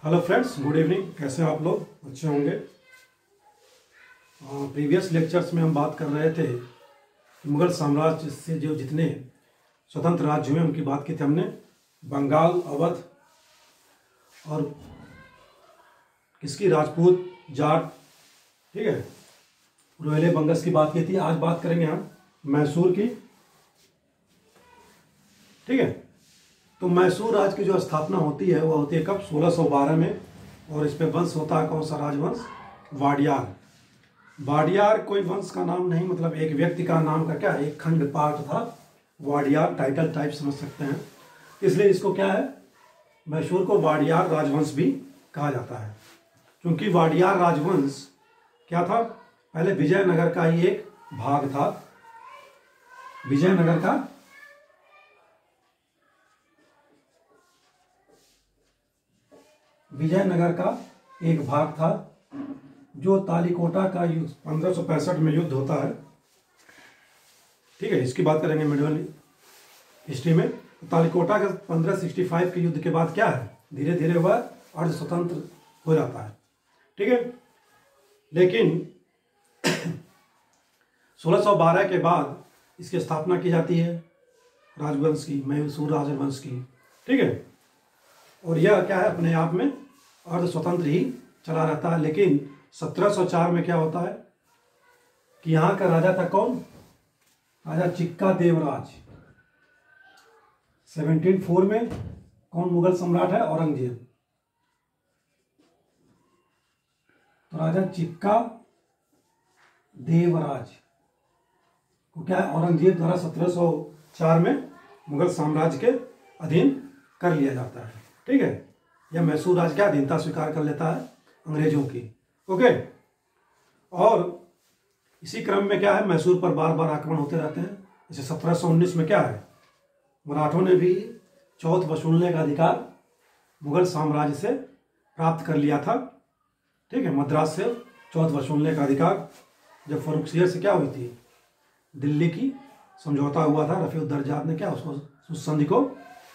Hello friends, good evening. कैसे हैं आप लोग? अच्छे होंगे। प्रीवियस लेक्चर्स में हम बात कर रहे थे कि मुगल साम्राज्य से जो जितने स्वतंत्र राज्य हुए उनकी बात की थी हमने। बंगाल, अवध और किसकी, राजपूत, जाट, ठीक है, रोहिले बंगस की बात की थी। आज बात करेंगे हम मैसूर की, ठीक है। तो मैसूर राज्य की जो स्थापना होती है वो होती है कब? 1612 में। और इस पे वंश होता है कौन सा? राजवंश वाडियार। वाडियार कोई वंश का नाम नहीं, मतलब एक व्यक्ति का नाम का क्या है, एक खंड पार्ट था। वाडियार टाइटल टाइप समझ सकते हैं, इसलिए इसको क्या है, मैसूर को वाडियार राजवंश भी कहा जाता है। क्योंकि वाडियार राजवंश क्या था, पहले विजयनगर का ही एक भाग था। विजयनगर का एक भाग था जो तालिकोटा का युद्ध 1565 में युद्ध होता है, ठीक है। इसकी बात करेंगे मिडिवल हिस्ट्री में। तालिकोटा का 1565 के युद्ध के बाद क्या है, धीरे धीरे वह अर्ध स्वतंत्र हो जाता है, ठीक है। लेकिन 1612 के बाद इसकी स्थापना की जाती है राजवंश की, मैसूर राजवंश की, ठीक है। और यह क्या है, अपने आप में अर्ध स्वतंत्र ही चला रहता है। लेकिन 1704 में क्या होता है कि यहाँ का राजा था कौन? राजा चिक्का देवराज। 1704 में कौन मुगल सम्राट है? औरंगजेब। तो राजा चिक्का देवराज को क्या है, औरंगजेब द्वारा 1704 में मुगल साम्राज्य के अधीन कर लिया जाता है, ठीक है। यह मैसूर राज्य क्या अधीनता स्वीकार कर लेता है अंग्रेजों की, ओके। और इसी क्रम में क्या है, मैसूर पर बार बार आक्रमण होते रहते हैं। जैसे 1719 में क्या है, मराठों ने भी चौथ वसूलने का अधिकार मुगल साम्राज्य से प्राप्त कर लिया था, ठीक है। मद्रास से चौथ वसूलने का अधिकार जब फर्रुखसियर से क्या हुई थी, दिल्ली की समझौता हुआ था, रफीउद्दर्जात ने क्या उसको, उस संधि को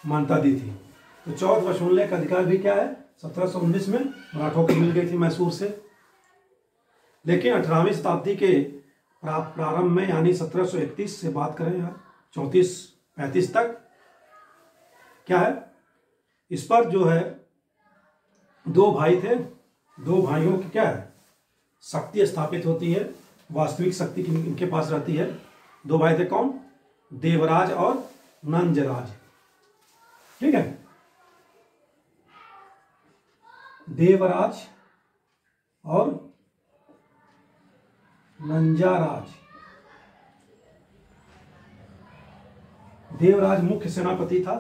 मान्यता दी थी। तो चौथ वसूलने का अधिकार भी क्या है, 1719 में मराठों को मिल गई थी मैसूर से। लेकिन 18वीं शताब्दी के प्रारंभ में, यानी 1731 से बात करें यार, 34-35 तक क्या है, इस पर जो है दो भाई थे, दो भाइयों की क्या है, शक्ति स्थापित होती है, वास्तविक शक्ति इनके पास रहती है। दो भाई थे कौन? देवराज और नंजराज, ठीक है। देवराज और नंजाराज। देवराज मुख्य सेनापति था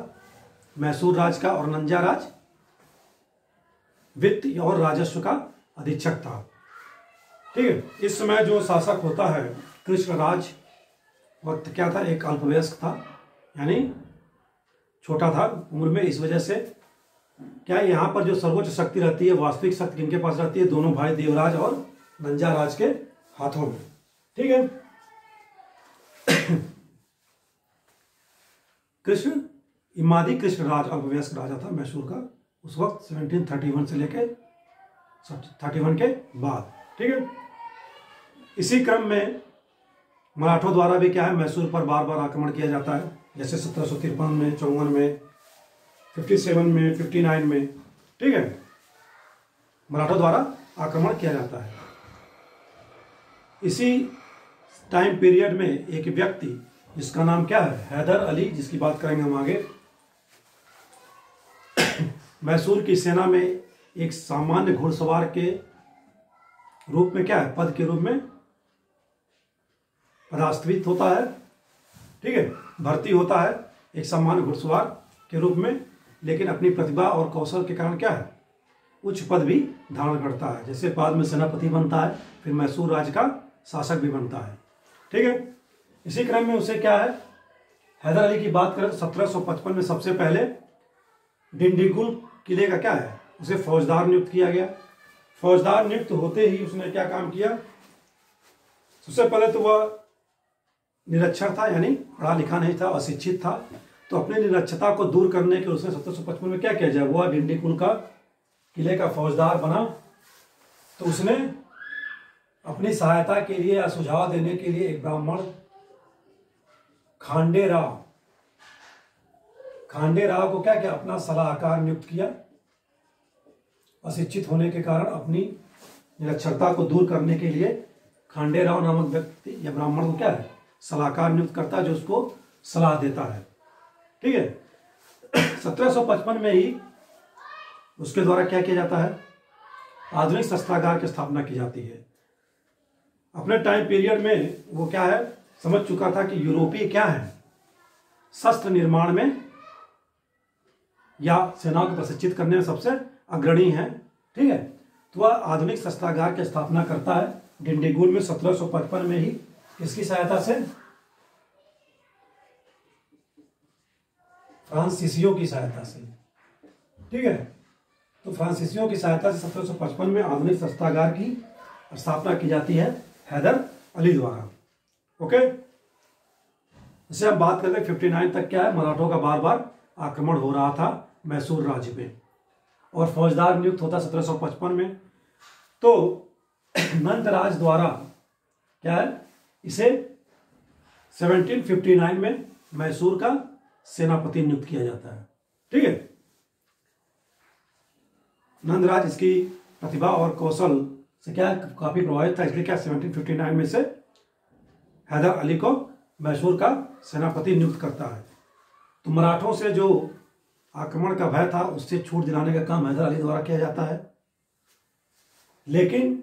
मैसूर राज का, और नंजाराज वित्त और राजस्व का अधीक्षक था, ठीक है। इस समय जो शासक होता है कृष्णराज, वक्त क्या था, एक अल्पवयस्क था, यानी छोटा था उम्र में। इस वजह से क्या है, यहाँ पर जो सर्वोच्च शक्ति रहती है, वास्तविक शक्ति किनके पास रहती है? दोनों भाई देवराज और नंजाराज के हाथों में, ठीक है। कृष्ण इमादी कृष्णराज अल्पवयस्क राजा था मैसूर का उस वक्त, 1731 से लेकर 31 के बाद, ठीक है। इसी क्रम में मराठों द्वारा भी क्या है, मैसूर पर बार बार आक्रमण किया जाता है। जैसे 1753 में, 54 में, 57 में, 59 में, ठीक है, मराठों द्वारा आक्रमण किया जाता है। इसी टाइम पीरियड में एक व्यक्ति जिसका नाम क्या है, हैदर अली, जिसकी बात करेंगे हम आगे, मैसूर की सेना में एक सामान्य घुड़सवार के रूप में क्या है, पद के रूप में पदस्थापित होता है, ठीक है, भर्ती होता है एक सामान्य घुड़सवार के रूप में। लेकिन अपनी प्रतिभा और कौशल के कारण क्या है, उच्च पद भी धारण करता है। जैसे बाद में सेनापति बनता है, फिर मैसूर राज्य का शासक भी बनता है, ठीक है। इसी क्रम में उसे क्या है, हैदर अली की बात करें तो 1755 में सबसे पहले डिंडीगुल किले का क्या है, उसे फौजदार नियुक्त किया गया। फौजदार नियुक्त होते ही उसने क्या काम किया, सबसे पहले तो वह निरक्षर था, यानी पढ़ा लिखा नहीं था, अशिक्षित था। तो अपनी निरक्षरता को दूर करने के उसने 1755 में क्या किया जाए, वह डिंडीगुल का किले का फौजदार बना तो उसने अपनी सहायता के लिए या सुझाव देने के लिए एक ब्राह्मण खांडे राव को क्या किया, अपना सलाहकार नियुक्त किया। अशिक्षित होने के कारण अपनी निरक्षरता को दूर करने के लिए खांडे राव नामक व्यक्ति या ब्राह्मण को क्या है, सलाहकार नियुक्त करता है, जो उसको सलाह देता है। ठीक है। 1755 में ही उसके द्वारा क्या किया जाता है, आधुनिक शस्त्रागार की स्थापना की जाती है। अपने टाइम पीरियड में वो क्या है, समझ चुका था कि यूरोपीय क्या है, शस्त्र निर्माण में या सेनाओं को प्रशिक्षित करने में सबसे अग्रणी है। ठीक है। तो वह आधुनिक शस्त्रागार की स्थापना करता है डिंडीगुल में 1755 में ही। इसकी सहायता से, फ्रांसीसियों की सहायता से। ठीक है। तो फ्रांसीसियों की सहायता से 1755 में आधुनिक शस्त्रागार की स्थापना की जाती है हैदर अली द्वारा। ओके। जैसे हम बात करते हैं 59 तक क्या है, मराठों का बार बार आक्रमण हो रहा था मैसूर राज्य पे और फौजदार नियुक्त होता 1755 में। तो नंदराज द्वारा क्या है, इसे 1759 में मैसूर का सेनापति नियुक्त किया जाता है। ठीक है। नंदराज इसकी प्रतिभा और कौशल से क्या काफी प्रभावित था, इसलिए क्या 1759 में से हैदर अली को मैसूर का सेनापति नियुक्त करता है। तो मराठों से जो आक्रमण का भय था उससे छूट दिलाने का काम हैदर अली द्वारा किया जाता है। लेकिन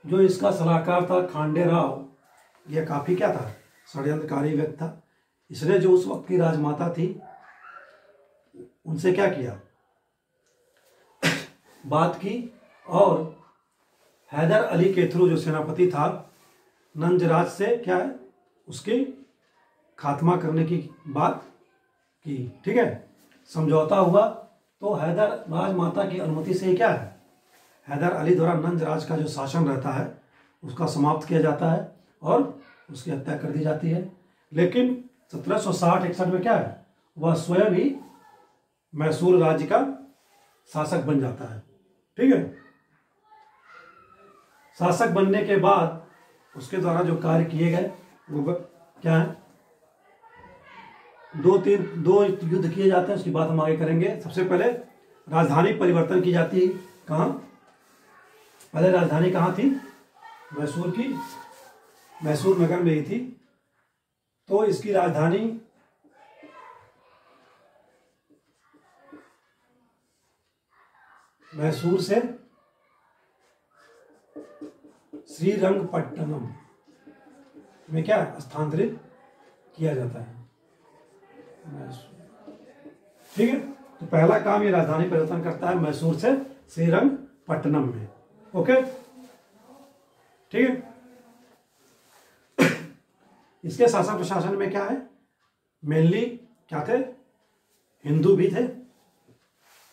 जो इसका सलाहकार था खांडे राव, यह काफी क्या था, षड्यंत्रकारी व्यक्ति था। इसने जो उस वक्त की राजमाता थी उनसे क्या किया, बात की और हैदर अली के थ्रू जो सेनापति था नंजराज से क्या है, उसकी खात्मा करने की बात की। ठीक है। समझौता हुआ तो हैदर राजमाता की अनुमति से क्या है, हैदर अली द्वारा नंजराज का जो शासन रहता है उसका समाप्त किया जाता है और उसकी हत्या कर दी जाती है। लेकिन 1760-61 में क्या है, वह स्वयं ही मैसूर राज्य का शासक बन जाता है। ठीक है। शासक बनने के बाद उसके द्वारा जो कार्य किए गए वो क्या है, दो युद्ध किए जाते हैं, उसकी बात हम आगे करेंगे। सबसे पहले राजधानी परिवर्तन की जाती है। कहाँ, पहले राजधानी कहाँ थी, मैसूर की, मैसूर नगर में ही थी। तो इसकी राजधानी मैसूर से श्रीरंगपट्टनम में क्या स्थानांतरित किया जाता है। ठीक है। तो पहला काम ये राजधानी परिवर्तन करता है मैसूर से श्रीरंगपट्टनम में। ओके। ठीक है। इसके शासन प्रशासन में क्या है, मेनली क्या थे, हिंदू भी थे।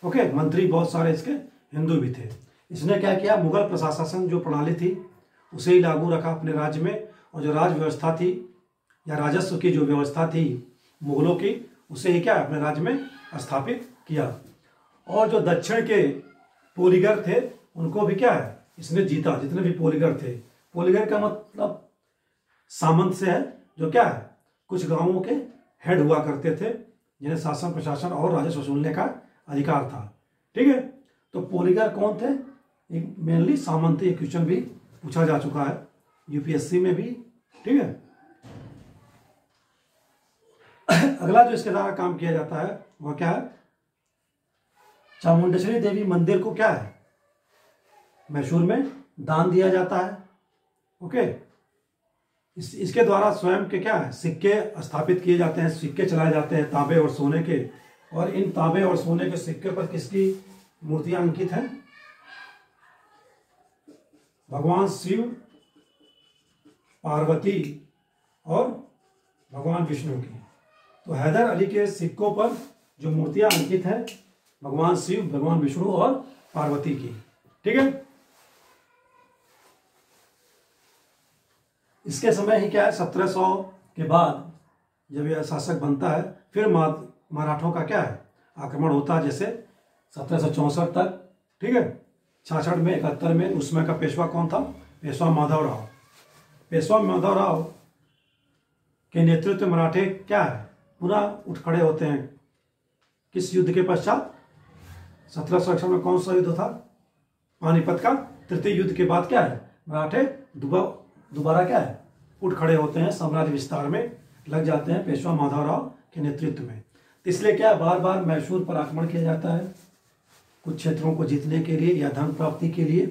ओके। मंत्री बहुत सारे इसके हिंदू भी थे। इसने क्या किया, मुगल प्रशासन जो प्रणाली थी उसे ही लागू रखा अपने राज्य में, और जो राज व्यवस्था थी या राजस्व की जो व्यवस्था थी मुगलों की, उसे ही क्या अपने राज्य में स्थापित किया। और जो दक्षिण के पोलीगर थे उनको भी क्या है इसने जीता, जितने भी पोलीगर थे। पोलीगर का मतलब सामंत से है, जो क्या है कुछ गांवों के हेड हुआ करते थे जिन्हें शासन प्रशासन और राजस्व वसूलने का अधिकार था। ठीक है। तो पोलीगर कौन थे, मेनली सामंत। ये क्वेश्चन भी पूछा जा चुका है यूपीएससी में भी। ठीक है। अगला जो इसके द्वारा काम किया जाता है वह क्या है, चामुंडेश्वरी देवी मंदिर को क्या है मैसूर में दान दिया जाता है। ओके। इसके द्वारा स्वयं के क्या है सिक्के स्थापित किए जाते हैं, सिक्के चलाए जाते हैं तांबे और सोने के। और इन तांबे और सोने के सिक्के पर किसकी मूर्तियां अंकित हैं, भगवान शिव, पार्वती और भगवान विष्णु की। तो हैदर अली के सिक्कों पर जो मूर्तियां अंकित हैं भगवान शिव, भगवान विष्णु और पार्वती की। ठीक है। इसके समय ही क्या है 1700 के बाद जब यह शासक बनता है, फिर मराठों का क्या है आक्रमण होता है। जैसे 1764 तक ठीक है। 66 में, 71 में उस समय का पेशवा कौन था? पेशवा माधवराव। पेशवा माधवराव के नेतृत्व में मराठे क्या है, पुनः उठ खड़े होते हैं। किस युद्ध के पश्चात? 1761 में कौन सा युद्ध था? पानीपत का तृतीय युद्ध के बाद क्या है, मराठे दोबारा क्या है, उठ खड़े होते हैं, साम्राज्य विस्तार में लग जाते हैं पेशवा माधवराव के नेतृत्व में। इसलिए क्या बार बार मैसूर पर आक्रमण किया जाता है, कुछ क्षेत्रों को जीतने के लिए या धन प्राप्ति के लिए,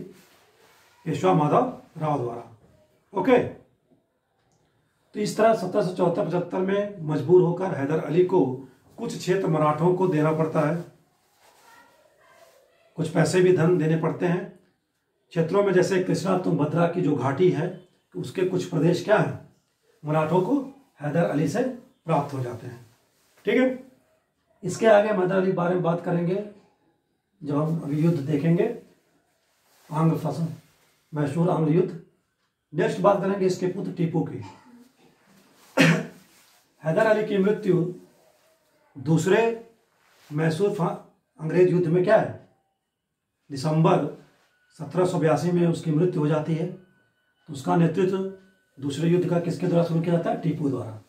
पेशवा माधवराव द्वारा। ओके, तो इस तरह 1774-75 में मजबूर होकर हैदर अली को कुछ क्षेत्र मराठों को देना पड़ता है, कुछ पैसे भी धन देने पड़ते हैं क्षेत्रों में। जैसे कृष्णा तुंगभद्रा की जो घाटी है, उसके कुछ प्रदेश क्या है, मराठों को हैदर अली से प्राप्त हो जाते हैं। ठीक है, इसके आगे हम हैदर अली बारे में बात करेंगे जब हम अभी युद्ध देखेंगे, आंग्ल शासन, मैसूर आंग्ल युद्ध। नेक्स्ट बात करेंगे इसके पुत्र टीपू की। हैदर अली की मृत्यु दूसरे मैसूर अंग्रेज युद्ध में क्या है, दिसंबर 1782 में उसकी मृत्यु हो जाती है। तो उसका नेतृत्व दूसरे युद्ध का किसके द्वारा शुरू किया जाता है, टीपू द्वारा।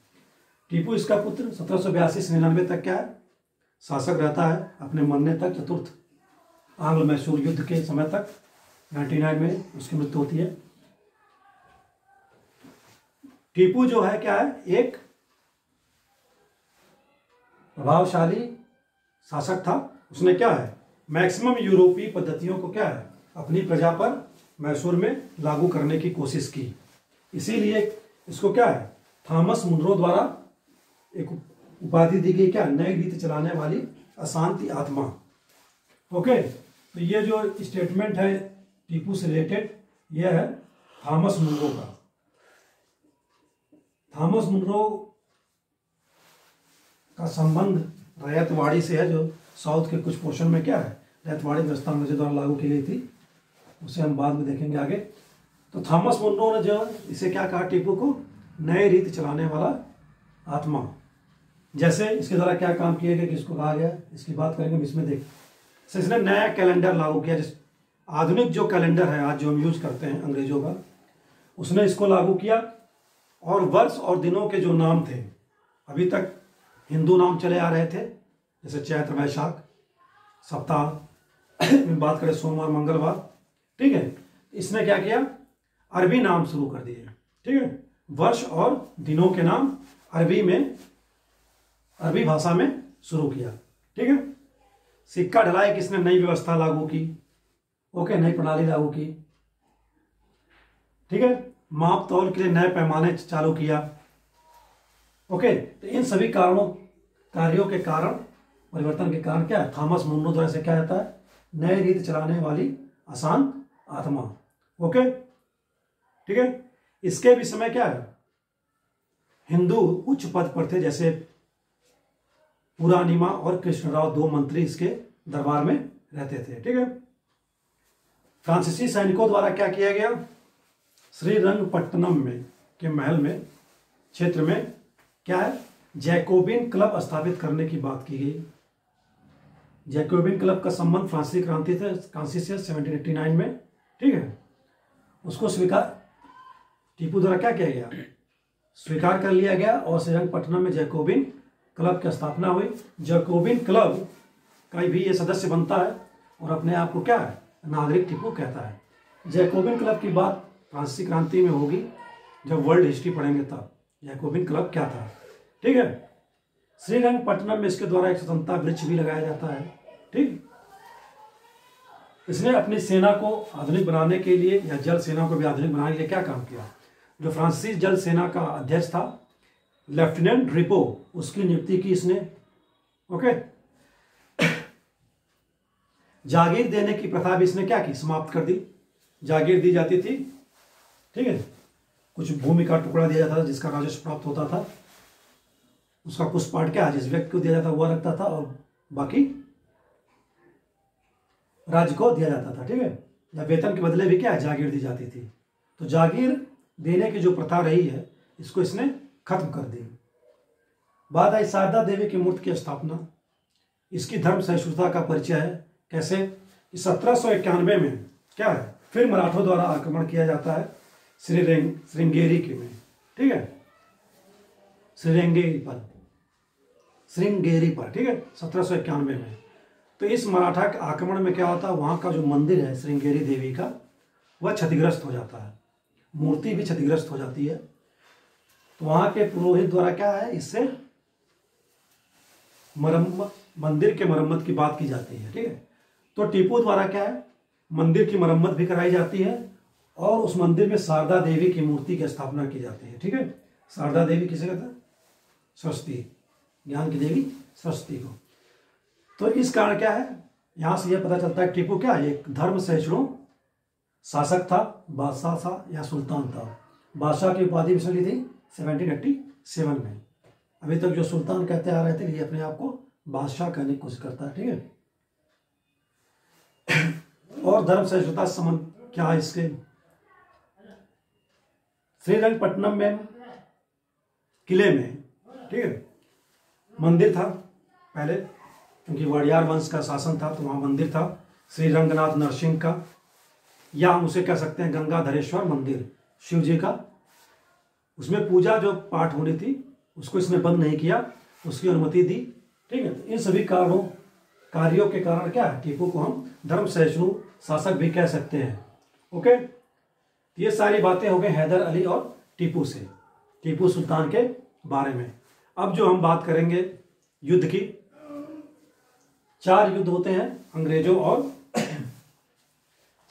टीपू इसका पुत्र 1782 से 99 तक क्या है, शासक रहता है, अपने मरने तक, चतुर्थ आंग्ल मैसूर युद्ध के समय तक। 99 में उसकी मृत्यु होती है। टीपू जो है क्या है, एक प्रभावशाली शासक था। उसने क्या है, मैक्सिमम यूरोपीय पद्धतियों को क्या है, अपनी प्रजा पर मैसूर में लागू करने की कोशिश की। इसीलिए इसको क्या है, थॉमस मुनरो द्वारा एक उपाधि दी गई, क्या, नई रीति चलाने वाली अशांति आत्मा। ओके, तो ये जो स्टेटमेंट है टीपू से रिलेटेड, यह है थॉमस मुनरो का। थॉमस मुनरो का संबंध रैयतवाड़ी से है, जो साउथ के कुछ पोर्शन में क्या है, रैयतवाड़ी व्यवस्था अंग्रेजों द्वारा लागू की गई थी, उसे हम बाद में देखेंगे आगे। तो थॉमस मुनरो ने जो इसे क्या कहा, टीपू को नए रीति चलाने वाला आत्मा। जैसे इसके द्वारा क्या काम किया गया, किसको कहा गया, इसकी बात करेंगे इसमें। देख, इसने नया कैलेंडर लागू किया, जिस आधुनिक जो कैलेंडर है आज जो हम यूज करते हैं अंग्रेजों का, उसने इसको लागू किया। और वर्ष और दिनों के जो नाम थे, अभी तक हिंदू नाम चले आ रहे थे, जैसे चैत्र, वैशाख, सप्ताह में बात करें सोमवार, मंगलवार, ठीक है। इसने क्या किया, अरबी नाम शुरू कर दिए। ठीक है, वर्ष और दिनों के नाम अरबी में, अरबी भाषा में शुरू किया। ठीक है, सिक्का ढलाई किसने, नई व्यवस्था लागू की। ओके, नई प्रणाली लागू की। ठीक है, माप तौल के लिए नए पैमाने चालू किया। ओके, तो इन सभी कार्यों के कारण, परिवर्तन के कारण क्या है, थॉमस मुनरो द्वारा से क्या जाता है, नए रीति चलाने वाली अशांत आत्मा। ओके, ठीक है। इसके भी समय क्या है, हिंदू उच्च पद पर थे, जैसे पुरानिमा और कृष्णराव, दो मंत्री इसके दरबार में रहते थे। ठीक है, फ्रांसीसी सैनिकों द्वारा क्या किया गया, श्रीरंगपट्टनम में के महल में क्षेत्र में क्या है, जैकोबिन क्लब स्थापित करने की बात की गई। जैकोबिन क्लब का संबंध फ्रांसीसी क्रांति से 1789 में, ठीक है, उसको स्वीकार, टीपू द्वारा क्या किया गया, स्वीकार कर लिया गया और श्रीरंगपट्टनम में जैकोबिन क्लब की स्थापना हुई। जैकोबिन क्लब का भी ये सदस्य बनता है और अपने आप को क्या है, नागरिक टीपू कहता है। जैकोबिन क्लब की बात फ्रांसीसी क्रांति में होगी, जब वर्ल्ड हिस्ट्री पढ़ेंगे तब जैकोबिन क्लब क्या था। ठीक है, श्रीरंगपट्टनम में इसके द्वारा एक स्वतंत्रता वृक्ष भी लगाया जाता है। ठीक, इसने अपनी सेना को आधुनिक बनाने के लिए या जल सेना को भी आधुनिक बनाने के लिए क्या काम किया, जो फ्रांसीसी जल सेना का अध्यक्ष था लेफ्टिनेंट रिपो, उसकी नियुक्ति की इसने। ओके, जागीर देने की प्रथा भी इसने क्या की, समाप्त कर दी। जागीर दी जाती थी, ठीक है, कुछ भूमि का टुकड़ा दिया जाता था जिसका राजस्व प्राप्त होता था, उसका कुछ पार्ट क्या जिस व्यक्ति को दिया जाता वह रखता था और बाकी राज्य को दिया जाता था। ठीक है, या वेतन के बदले भी क्या जागीर दी जाती थी। तो जागीर देने की जो प्रथा रही है, इसको इसने खत्म कर दी। बात आई शारदा देवी की मूर्ति की स्थापना। इसकी धर्म सहिष्णुता का परिचय है। कैसे 1791 में क्या है, फिर मराठों द्वारा आक्रमण किया जाता है श्रृंगेरी के में, ठीक है, श्रृंगेरी पर, ठीक है, 1791 में। तो इस मराठा के आक्रमण में क्या होता है, वहाँ का जो मंदिर है श्रृंगेरी देवी का, वह क्षतिग्रस्त हो जाता है, मूर्ति भी क्षतिग्रस्त हो जाती है। तो वहाँ के पुरोहित द्वारा क्या है, इससे मंदिर के मरम्मत की बात की जाती है, ठीक है। तो टीपू द्वारा क्या है, मंदिर की मरम्मत भी कराई जाती है और उस मंदिर में शारदा देवी की मूर्ति की स्थापना की जाती है, ठीक है। शारदा देवी किसे कहते हैं, सरस्वती, ज्ञान की देवी सरस्वती को। तो इस कारण क्या है, यहाँ से यह पता चलता है टीपू क्या है, एक धर्म सहिष्णु शासक था, बादशाह था या सुल्तान था। बादशाह की उपाधि भी ली थी 1787 में। अभी तक जो सुल्तान कहते आ रहे थे, ये अपने आप को बादशाह कहने की कोशिश करता है, ठीक है। और धर्म सहिष्णुता संबंध क्या है इसके, श्रीरंगपट्टनम में किले में, ठीक है, मंदिर था पहले, क्योंकि वाडियार वंश का शासन था तो वहाँ मंदिर था श्री रंगनाथ नरसिंह का, या हम उसे कह सकते हैं गंगाधरेश्वर मंदिर शिव जी का। उसमें पूजा जो पाठ होनी थी उसको इसने बंद नहीं किया, उसकी अनुमति दी, ठीक है। तो इन सभी कार्यों के कारण क्या है, टीपू को हम धर्म सहिष्णु शासक भी कह सकते हैं, ओके। ये सारी बातें हो गई हैदर अली और टीपू से, टीपू सुल्तान के बारे में। अब जो हम बात करेंगे युद्ध की, 4 युद्ध होते हैं अंग्रेजों और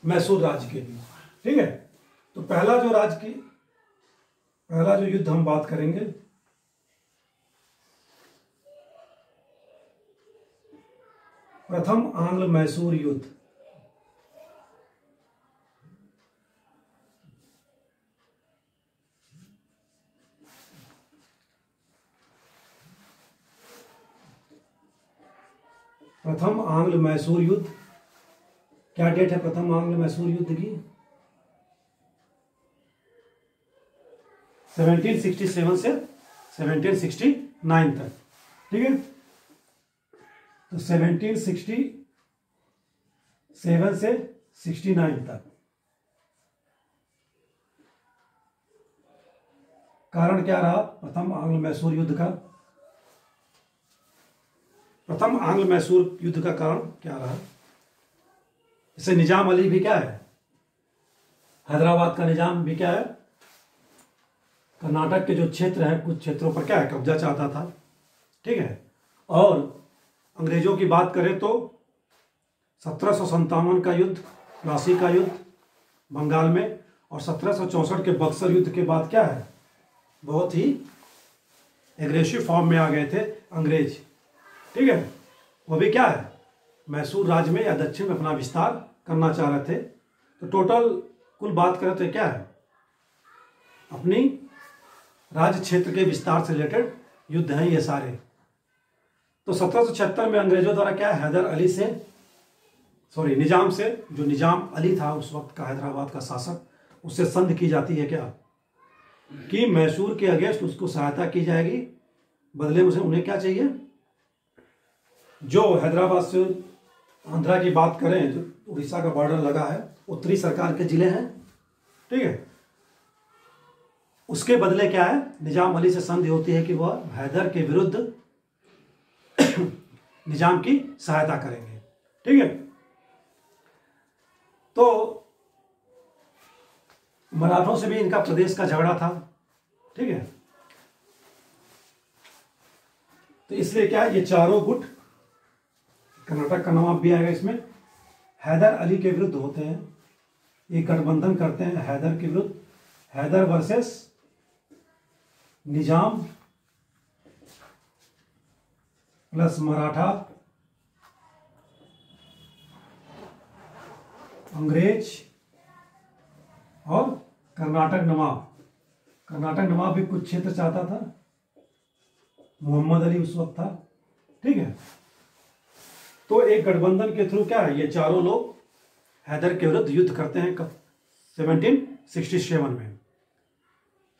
मैसूर राज्य के भी, ठीक है। तो पहला जो युद्ध हम बात करेंगे, प्रथम आंग्ल मैसूर युद्ध। प्रथम आंग्ल मैसूर युद्ध, क्या डेट है प्रथम आंग्ल मैसूर युद्ध की, 1767 से 1769 तक, ठीक है। तो 1767 से 69 तक। कारण क्या रहा प्रथम आंग्ल मैसूर युद्ध का, प्रथम आंग्ल मैसूर युद्ध का कारण क्या रहा, इससे निजाम अली भी क्या है, हैदराबाद का निजाम भी क्या है, कर्नाटक के जो क्षेत्र है कुछ क्षेत्रों पर क्या है कब्जा चाहता था, ठीक है। और अंग्रेजों की बात करें तो 1757 का युद्ध, प्लासी का युद्ध बंगाल में, और 1764 के बक्सर युद्ध के बाद क्या है, बहुत ही एग्रेसिव फॉर्म में आ गए थे अंग्रेज, ठीक है। वो भी क्या है, मैसूर राज्य में या दक्षिण में अपना विस्तार करना चाह रहे थे। तो टोटल कुल बात करें तो क्या है, अपनी राज्य क्षेत्र के विस्तार से रिलेटेड युद्ध हैं ये सारे। तो 1776 में अंग्रेजों द्वारा क्या हैदर अली से, निजाम से, जो निजाम अली था उस वक्त का हैदराबाद का शासक, उससे संधि की जाती है क्या, कि मैसूर के अगेंस्ट उसको सहायता की जाएगी, बदले में उन्हें क्या चाहिए, जो हैदराबाद से आंध्रा की बात करें, जो उड़ीसा का बॉर्डर लगा है, उत्तरी सरकार के जिले हैं, ठीक है, उसके बदले क्या है, निजाम अली से संधि होती है कि वह हैदर के विरुद्ध निजाम की सहायता करेंगे, ठीक है। तो मराठों से भी इनका प्रदेश का झगड़ा था, ठीक है। तो इसलिए क्या है, ये चारों गुट, कर्नाटक का नवाब भी आएगा इसमें, हैदर अली के विरुद्ध होते हैं, ये गठबंधन करते हैं हैदर के विरुद्ध, हैदर वर्सेस निजाम प्लस मराठा अंग्रेज और कर्नाटक नवाब। कर्नाटक नवाब भी कुछ क्षेत्र चाहता था, मोहम्मद अली उस वक्त था, ठीक है। तो एक गठबंधन के थ्रू क्या है, ये चारों लोग हैदर के विरुद्ध युद्ध करते हैं कब, 1767 में,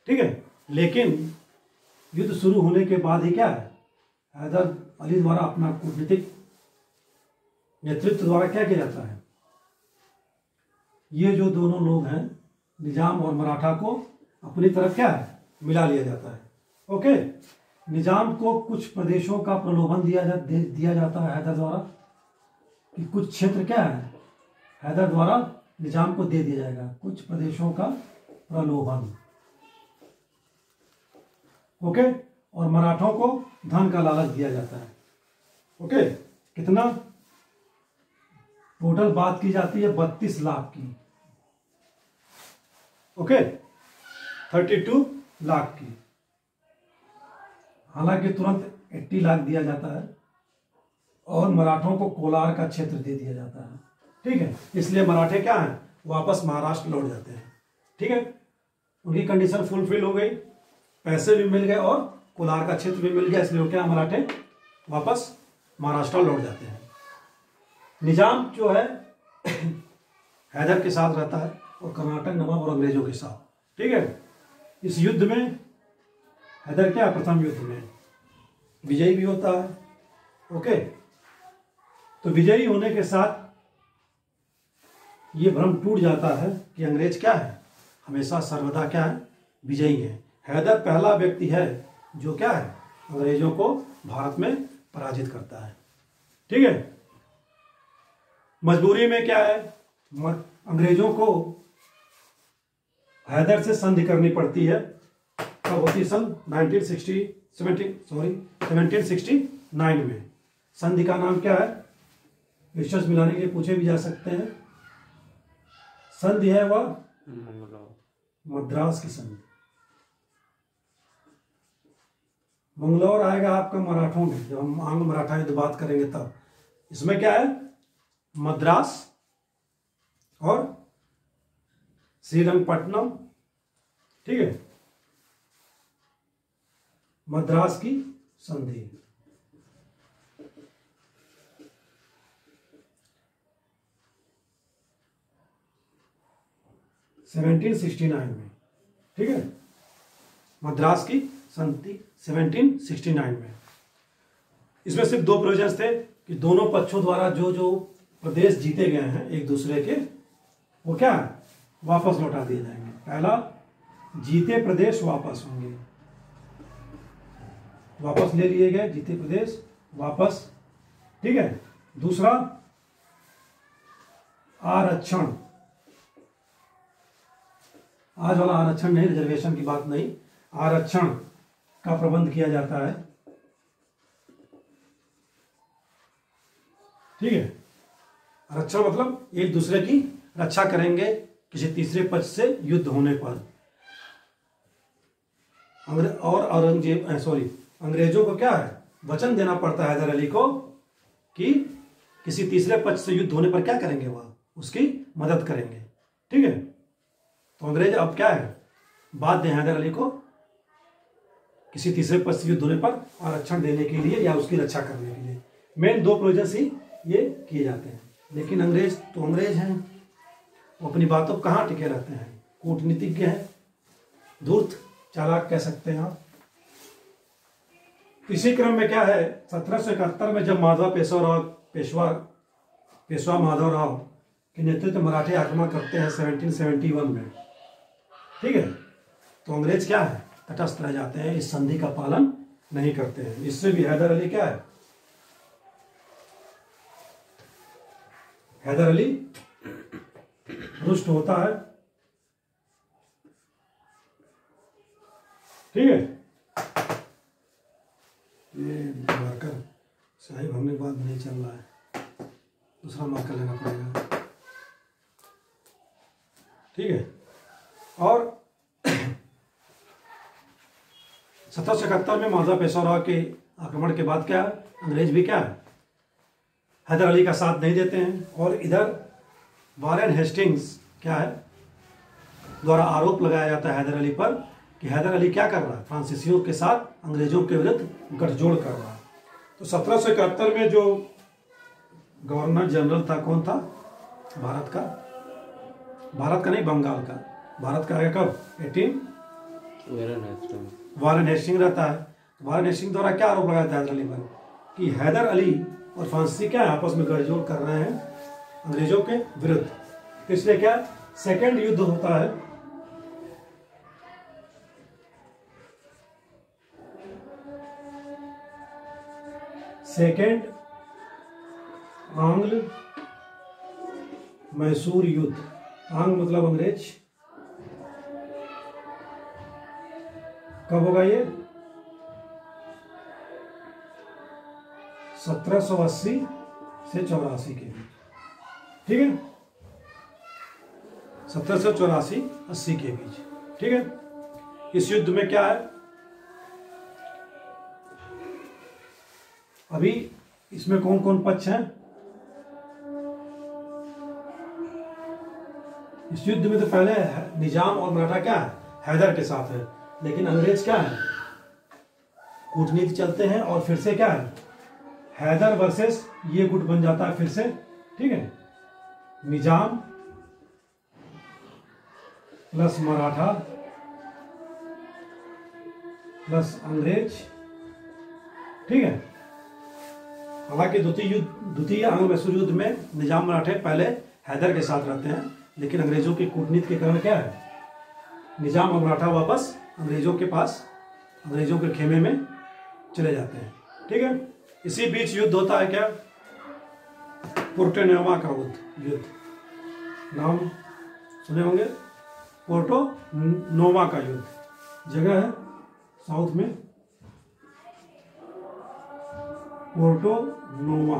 ठीक है। लेकिन युद्ध शुरू होने के बाद ही क्या है, हैदर अली द्वारा अपना कूटनीतिक नेतृत्व द्वारा क्या किया जाता है, ये जो दोनों लोग हैं निजाम और मराठा को अपनी तरफ क्या है मिला लिया जाता है। ओके, निजाम को कुछ प्रदेशों का प्रलोभन दिया जाता है हैदर द्वारा, कि कुछ क्षेत्र क्या है हैदर द्वारा निजाम को दे दिया जाएगा, कुछ प्रदेशों का प्रलोभन। ओके, और मराठों को धन का लालच दिया जाता है। ओके, कितना टोटल बात की जाती है 32 लाख की। ओके, 32 लाख की। हालांकि तुरंत 80 लाख दिया जाता है और मराठों को कोलार का क्षेत्र दे दिया जाता है। ठीक है, इसलिए मराठे क्या हैं वापस महाराष्ट्र लौट जाते हैं। ठीक है, उनकी कंडीशन फुलफिल हो गई, पैसे भी मिल गए और कोलार का क्षेत्र भी मिल गया, इसलिए क्या मराठे वापस महाराष्ट्र लौट जाते हैं। निजाम जो है हैदर के साथ रहता है और कर्नाटक नवाब और अंग्रेजों के साथ। ठीक है, इस युद्ध में हैदर क्या प्रथम युद्ध में विजयी भी होता है। ओके, तो विजयी होने के साथ ये भ्रम टूट जाता है कि अंग्रेज क्या है हमेशा सर्वदा क्या है विजयी है। हैदर पहला व्यक्ति है जो क्या है अंग्रेजों को भारत में पराजित करता है। ठीक है, मजबूरी में क्या है अंग्रेजों को हैदर से संधि करनी पड़ती है। कब होती सन 1769 में। संधि का नाम क्या है विश्वास मिलाने के लिए पूछे भी जा सकते हैं। संधि है वह मद्रास की संधि। मंगलौर आएगा आपका मराठों में, जब हम आंग्ल मराठा युद्ध बात करेंगे तब। इसमें क्या है मद्रास और श्रीरंगपट्टनम। ठीक है, मद्रास की संधि। सेवनटीन 69 में। ठीक है, मद्रास की संधि 1769 में। इसमें सिर्फ दो प्रोविजंस थे कि दोनों पक्षों द्वारा जो जो प्रदेश जीते गए हैं एक दूसरे के, वो क्या है वापस लौटा दिए जाएंगे। पहला, जीते प्रदेश वापस होंगे, वापस ले लिए गए जीते प्रदेश वापस। ठीक है, दूसरा आरक्षण। आज वाला आरक्षण नहीं, रिजर्वेशन की बात नहीं, आरक्षण का प्रबंध किया जाता है। ठीक है, आरक्षण मतलब एक दूसरे की रक्षा करेंगे किसी तीसरे पक्ष से युद्ध होने पर। अंग्रेजों को क्या है वचन देना पड़ता है हैदर अली को कि किसी तीसरे पक्ष से युद्ध होने पर क्या करेंगे वह उसकी मदद करेंगे। ठीक है, तो अंग्रेज अब क्या है बाध्य हैं हैदर अली को किसी तीसरे पक्ष से युद्ध होने पर आरक्षण देने के लिए या उसकी रक्षा करने के लिए। मेन दो प्रोविजंस ही ये किए जाते हैं। लेकिन अंग्रेज तो अंग्रेज हैं, वो अपनी बातों पर कहाँ टिके रहते हैं, कूटनीतिज्ञ हैं, धूर्त चालाक कह सकते हैं आप। इसी क्रम में क्या है 1771 में जब पेशवा माधवराव के नेतृत्व मराठे आक्रमण करते हैं 1771 में। ठीक है, तो अंग्रेज क्या है तटस्थ रह जाते हैं, इस संधि का पालन नहीं करते हैं। इससे भी हैदर अली क्या है हैदर अली रुष्ट होता है। ठीक है, ये मार्कर स्याही भरने के बाद नहीं चल रहा है, दूसरा मार्कर लेना पड़ेगा। ठीक है, और 1771 में माधव पेशवाराव के आक्रमण के बाद क्या अंग्रेज भी क्या है हैदर अली का साथ नहीं देते हैं। और इधर वारेन हेस्टिंग्स क्या है द्वारा आरोप लगाया जाता है हैदर अली पर कि हैदर अली क्या कर रहा है फ्रांसीसियों के साथ अंग्रेजों के विरुद्ध गठजोड़ कर रहा है। तो 1771 में जो गवर्नर जनरल था कौन था भारत का नहीं बंगाल का, भारत का आया कब 18 वारेन हेस्टिंग रहता है। वारेन हेस्टिंग द्वारा क्या आरोप लगाया था हैदर अली पर कि हैदर अली और फ्रांसीसी क्या आपस में गठजोड़ कर रहे हैं अंग्रेजों के विरुद्ध। इसलिए क्या सेकेंड युद्ध होता है सेकेंड आंग्ल मैसूर युद्ध। आंग्ल मतलब अंग्रेज। कब होगा ये? 1780 से 84 के बीच। ठीक है, 1784-80 के बीच। ठीक है, इस युद्ध में क्या है, अभी इसमें कौन कौन पक्ष हैं? इस युद्ध में तो पहले निजाम और मराठा क्या है, हैदर के साथ है, लेकिन अंग्रेज क्या है, कूटनीति चलते हैं और फिर से क्या है, हैदर वर्सेस ये गुट बन जाता है फिर से। ठीक है, निजाम प्लस मराठा प्लस अंग्रेज। ठीक है, हालांकि द्वितीय आंग्ल मैसूर युद्ध में निजाम मराठे पहले हैदर के साथ रहते हैं, लेकिन अंग्रेजों की कूटनीति के कारण क्या है, निजाम और मराठा वापस अंग्रेजों के पास, अंग्रेजों के खेमे में चले जाते हैं। ठीक है, इसी बीच युद्ध होता है क्या, पोर्टो नोवा का युद्ध। नाम सुने होंगे, पोर्टो नोवा का युद्ध। जगह है साउथ में, पोर्टो नोवा।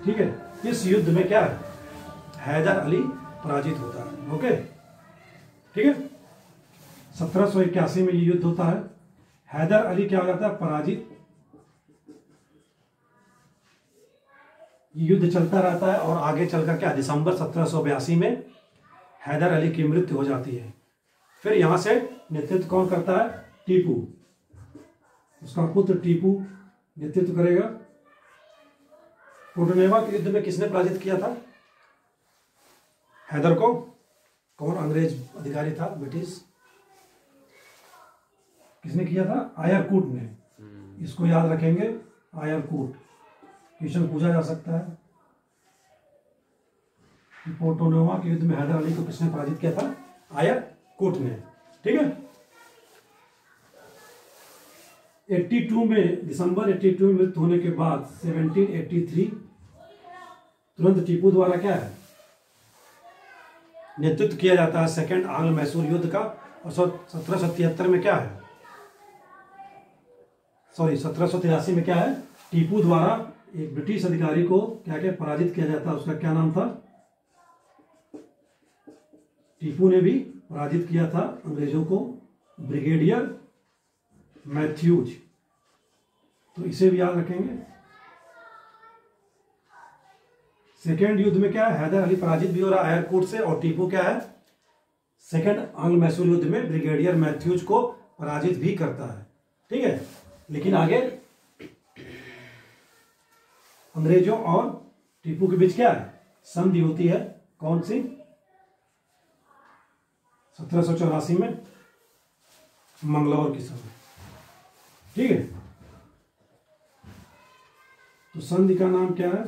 ठीक है, इस युद्ध में क्या है, हैदर अली पराजित होता है। ओके, ठीक है, 1781 में ये युद्ध होता है। हैदर अली क्या हो जाता है, पराजित। ये युद्ध चलता रहता है और आगे चलकर क्या, दिसंबर 1782 में हैदर अली की मृत्यु हो जाती है। फिर यहां से नेतृत्व कौन करता है, टीपू, उसका पुत्र टीपू नेतृत्व करेगा। पोर्टो नोवा के युद्ध में किसने पराजित किया था हैदर को? कौन अंग्रेज अधिकारी था, ब्रिटिश, किसने किया था, आयरकूट ने। इसको याद रखेंगे, आयरकूट। क्वेश्चन पूछा जा सकता है कि पोर्टो नोवा के युद्ध में हैदर अली को किसने पराजित किया था, आयरकूट ने। ठीक है, 82 में, दिसंबर 82 में मृत्यु होने के बाद 1783 तुरंत टीपू द्वारा क्या है, नेतृत्व किया जाता है सेकेंड आंग्ल मैसूर युद्ध का। और 1773 में क्या है, सॉरी 1783 में क्या है, टीपू द्वारा एक ब्रिटिश अधिकारी को क्या क्या पराजित किया जाता है, उसका क्या नाम था, टीपू ने भी पराजित किया था अंग्रेजों को, ब्रिगेडियर मैथ्यूज। तो इसे भी याद रखेंगे। सेकेंड युद्ध में क्या है, हैदर अली पराजित भी हो रहा है आयरकूट से, और टीपू क्या है, सेकेंड आंग्ल मैसूर युद्ध में ब्रिगेडियर मैथ्यूज को पराजित भी करता है। ठीक है, लेकिन आगे अंग्रेजों और टीपू के बीच क्या है, संधि होती है। कौन सी, 1784 में मंगलौर की संधि। ठीक है, तो संधि का नाम क्या है,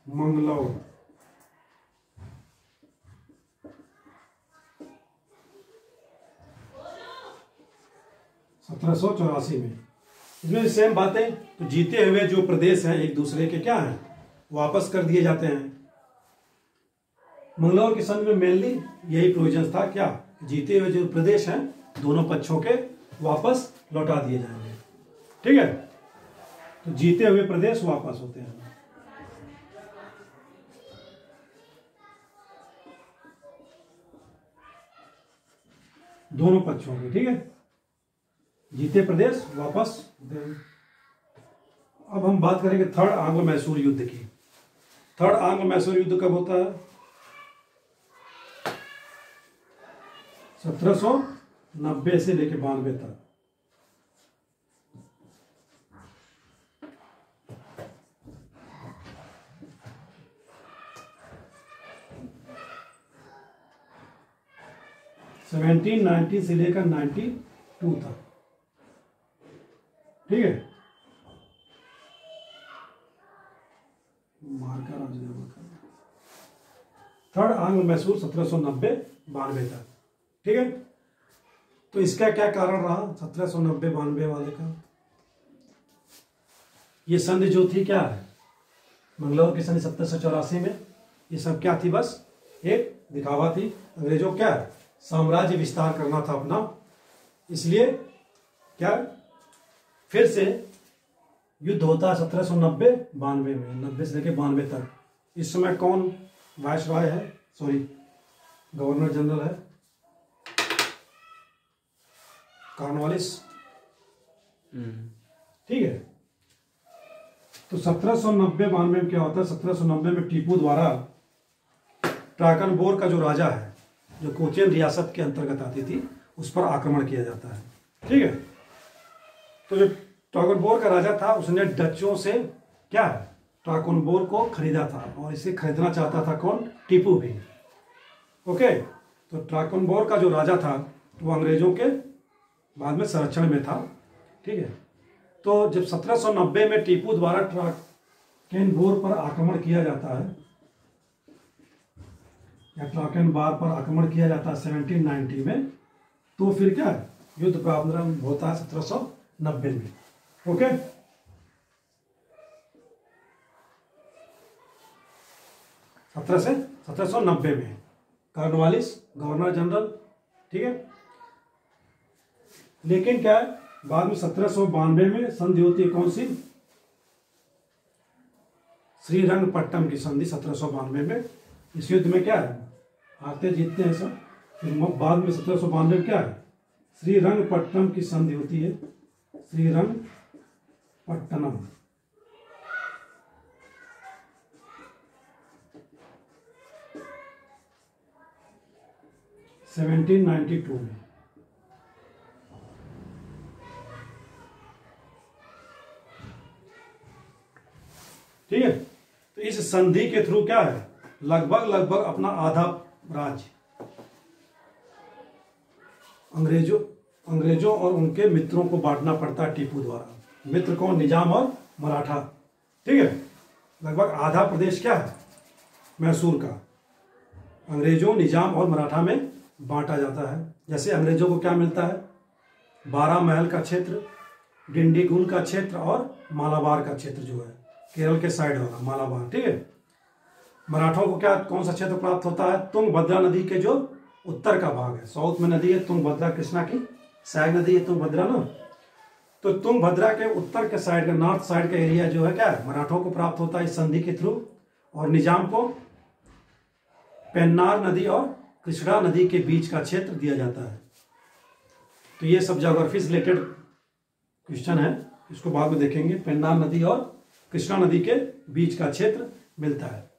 मंगलौर। सत्रह सौ चौरासी में। इसमें भी सेम बातें, तो जीते हुए जो प्रदेश हैं एक दूसरे के क्या हैं, वापस कर दिए जाते हैं। मंगलौर की संधि में मेनली यही प्रोविजन था, क्या, जीते हुए जो प्रदेश हैं दोनों पक्षों के वापस लौटा दिए जाएंगे। ठीक है, तो जीते हुए प्रदेश वापस होते हैं दोनों पक्षों के। ठीक है, जीते प्रदेश वापस होते हैं। अब हम बात करेंगे थर्ड आंग्ल मैसूर युद्ध की। थर्ड आंग्ल मैसूर युद्ध कब होता है, 1790 से लेकर 92 तक। सेवेंटीन 90 से लेकर 92 तक। ठीक है, मार्का राजनामा करना। थर्ड आंग्ल मैसूर 1790-92 तक। ठीक है, तो इसका क्या कारण रहा 1790-92 वाले का? ये संधि जो थी क्या है, मंगलौर की संधि 1784 में, ये सब क्या थी, बस एक दिखावा थी। अंग्रेजों क्या साम्राज्य विस्तार करना था अपना, इसलिए क्या फिर से युद्ध होता है 1790-92 में, 90 से लेकर 92 तक। इस समय कौन वायसराय है, सॉरी गवर्नर जनरल है, कॉर्नवालिस। ठीक है, तो 1790-92 में क्या होता है, 1790 में टीपू द्वारा ट्राकनबोर का जो राजा है, जो कोचीन रियासत के अंतर्गत आती थी, उस पर आक्रमण किया जाता है। ठीक है, तो जो ट्राकनबोर का राजा था उसने डचों से क्या है, ट्राकनबोर को खरीदा था, और इसे खरीदना चाहता था कौन, टीपू भी। ओके, तो ट्राकनबोर का जो राजा था वो अंग्रेजों के बाद में संरक्षण में था। ठीक है, तो जब 1790 में टीपू द्वारा ट्राकनबोर पर आक्रमण किया जाता है, या ट्राकनबोर पर आक्रमण किया जाता है 1790 में, तो फिर क्या है, युद्ध प्रारंभ होता है 1790 में। ओके, सत्रह से 1790 में कॉर्नवालिस गवर्नर जनरल। ठीक है, लेकिन क्या है, बाद में 1792 में संधि होती है कौन सी, श्रीरंगपट्टम की संधि 1792 में। इस युद्ध में क्या है, हारते जीतते हैं सब, फिर बाद में 1792 में क्या है, श्रीरंगपट्टनम की संधि होती है, श्रीरंगपट्टनम। (1792) में। ठीक है, तो इस संधि के थ्रू क्या है, लगभग अपना आधा राज्य अंग्रेजों और उनके मित्रों को बांटना पड़ता है टीपू द्वारा। मित्र कौन, निजाम और मराठा। ठीक है, लगभग आधा प्रदेश क्या है, मैसूर का, अंग्रेजों, निजाम और मराठा में बांटा जाता है। जैसे अंग्रेजों को क्या मिलता है, 12 महल का क्षेत्र, डिंडीगुल का क्षेत्र और मालाबार का क्षेत्र, जो है केरल के साइड वाला मालाबार। ठीक है, मराठों को क्या, कौन सा क्षेत्र प्राप्त होता है, तुंगभद्रा नदी के जो उत्तर का भाग है, साउथ में नदी है तुंगभद्रा, कृष्णा की सहायक नदी है तुंगभद्रा ना, तो तुंगभद्रा के उत्तर के साइड का, नॉर्थ साइड का एरिया जो है क्या है, मराठों को प्राप्त होता है इस संधि के थ्रू, और निजाम को पेन्नार नदी और कृष्णा नदी के बीच का क्षेत्र दिया जाता है। तो ये सब ज्योग्राफी से रिलेटेड क्वेश्चन है, इसको बाद में देखेंगे। पेन्नार नदी और कृष्णा नदी के बीच का क्षेत्र मिलता है,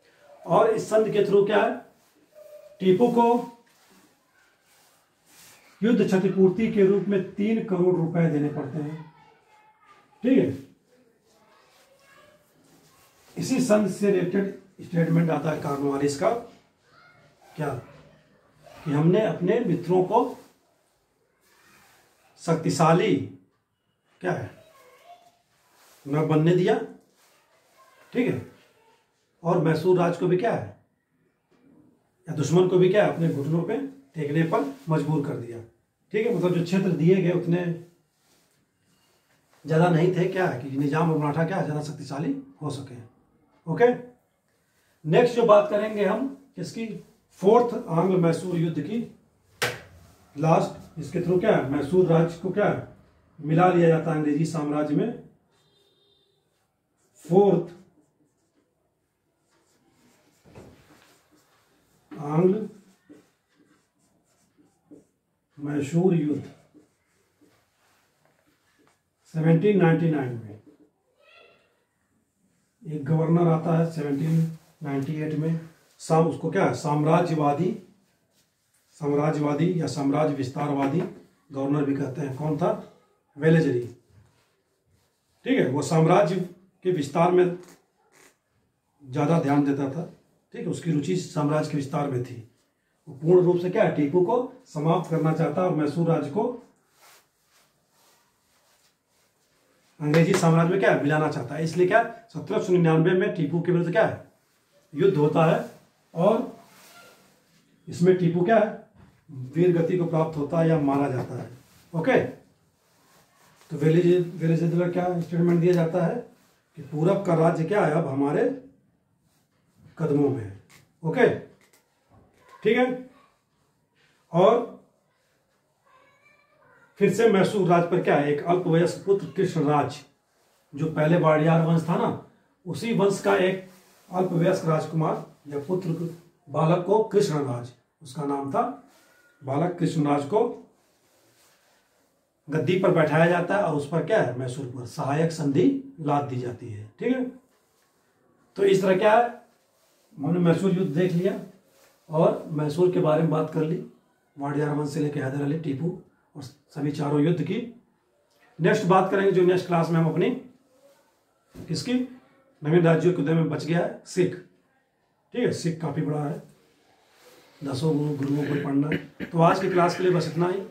और इस संधि के थ्रू क्या है, टीपू को युद्ध क्षतिपूर्ति के रूप में 3 करोड़ रुपए देने पड़ते हैं। ठीक है, इसी संधि से रिलेटेड स्टेटमेंट आता है कॉर्नवालिस का, क्या कि हमने अपने मित्रों को शक्तिशाली क्या है न बनने दिया। ठीक है, और मैसूर राज को भी क्या है, या दुश्मन को भी क्या है, अपने घुटनों पे टेकने पर मजबूर कर दिया। ठीक है, मतलब जो क्षेत्र दिए गए उतने ज्यादा नहीं थे, क्या है कि निजाम और मराठा क्या है, ज्यादा शक्तिशाली हो सके। ओके, नेक्स्ट जो बात करेंगे हम किसकी, फोर्थ आंग्ल मैसूर युद्ध की, लास्ट, इसके थ्रू क्या है, मैसूर राज्य को क्या है, मिला लिया जाता है अंग्रेजी साम्राज्य में। फोर्थ आंग्ल मैसूर युद्ध 1799 में। एक गवर्नर आता है 1798 में, उसको क्या है, साम्राज्यवादी या साम्राज्य विस्तारवादी गवर्नर भी कहते हैं। कौन था, वेलेजरी। ठीक है, वो साम्राज्य के विस्तार में ज्यादा ध्यान देता था। ठीक है, उसकी रुचि साम्राज्य के विस्तार में थी। वो पूर्ण रूप से क्या है, टीपू को समाप्त करना चाहता और मैसूर राज्य को अंग्रेजी साम्राज्य में क्या है, मिलाना चाहता है। इसलिए क्या 1799 में टीपू के विरुद्ध क्या है, युद्ध होता है, और इसमें टीपू क्या है, वीर गति को प्राप्त होता है या मारा जाता है। ओके, तो वेलीज़ द्वारा क्या स्टेटमेंट दिया जाता है कि पूरब का राज्य क्या है, अब हमारे कदमों में है। ओके, ठीक है। और फिर से मैसूर राज्य पर क्या है, एक अल्पवयस्क पुत्र कृष्णराज, जो पहले वाडियार वंश था ना, उसी वंश का एक अल्पवयस्क राजकुमार या पुत्र बालक को कृष्णराज, उसका नाम था, बालक कृष्णराज को गद्दी पर बैठाया जाता है, और उस पर क्या है, मैसूर पर सहायक संधि लाद दी जाती है। ठीक है, तो इस तरह क्या है, हमने मैसूर युद्ध देख लिया और मैसूर के बारे में बात कर ली, वाडियार वंश से लेकर हैदर अली, टीपू और सभी चारों युद्ध की। नेक्स्ट बात करेंगे जो नेक्स्ट क्लास में हम अपनी किसकी, नवीन राज्यों के उदय में बच गया है सिख। ठीक है, सिख काफी बड़ा है, 10 गुरुओं को पढ़ना है। तो आज की क्लास के लिए बस इतना ही।